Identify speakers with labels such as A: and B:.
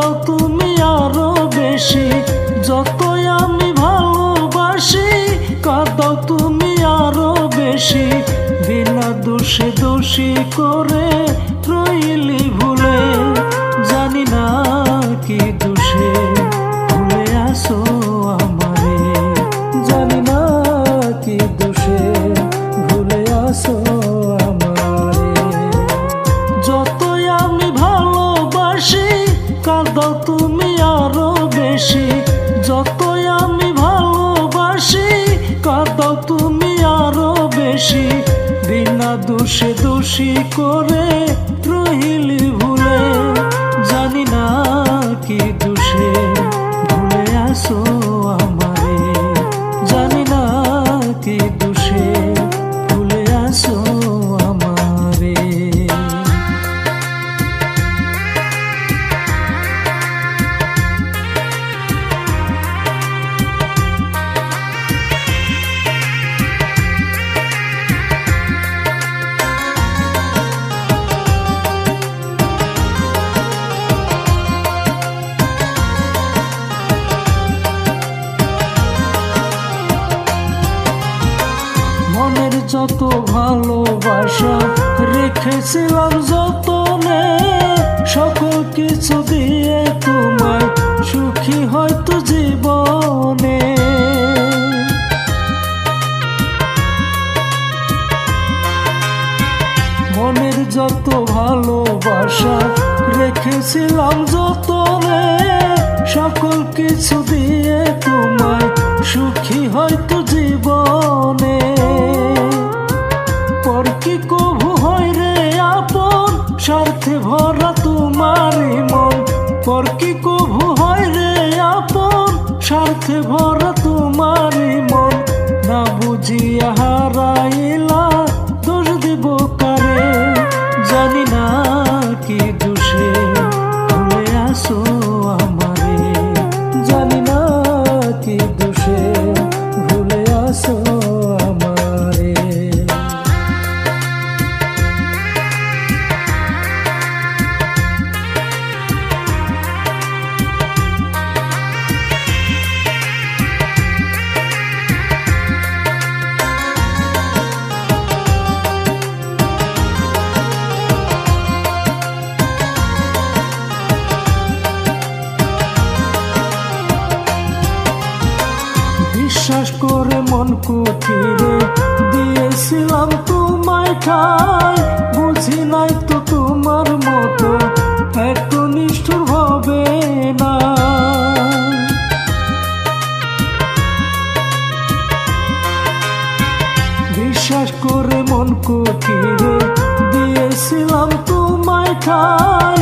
A: কাঁদাও তুমি আরো বেশি, যতই আমি ভালোবাসি কাঁদাও তুমি আরো বেশি। বিনা দোষে দোষী করে রইলি ভুলে, জানি না কি দোষে ভুলে আসো আমারে, জানি না কি দোষে ভুলে আসো আমারে। যতই আমি ভালোবাসি কাঁদাও তুমি আরো বেশি, যতই আমি ভালোবাসি কাঁদাও তুমি আরো বেশি। বিনা দোষে দোষী করে রইলি ভুলে, জানি না কি দোষে ভুলে আসো আমারে, জানি না কি দোষে ভুলে আসো আমারে। মনের যত ভালোবাসা রেখেছিলাম যতনে, সকল কিছু দিয়ে তোমায় সুখী হয়তো জীবনে। মনের যত ভালোবাসা রেখেছিলাম যতনে, সকল কিছু দিয়ে তোমায় সুখী হয়তো জীবনে। পর কি কভু হয় রে আপন, স্বার্থে ভরা তোমারই মন। পর কি কভু হয় রে আপন, স্বার্থে ভরা তোমারই মন। না বুঝিয়া হারাইলা দোষ দিব কারে, জানি না কি দোষে ভুলে আসো আমারে, জানি না কি দোষে ভুলে আসো আমারে। বিশ্বাস করে মন কুঠিরে দিয়েছিলাম তোমায় ঠাই, বুঝি নাই তো তোমার মতো এত নিষ্ঠুর হবে না। বিশ্বাস করে মন কুঠিরে দিয়েছিলাম তোমায় ঠাই,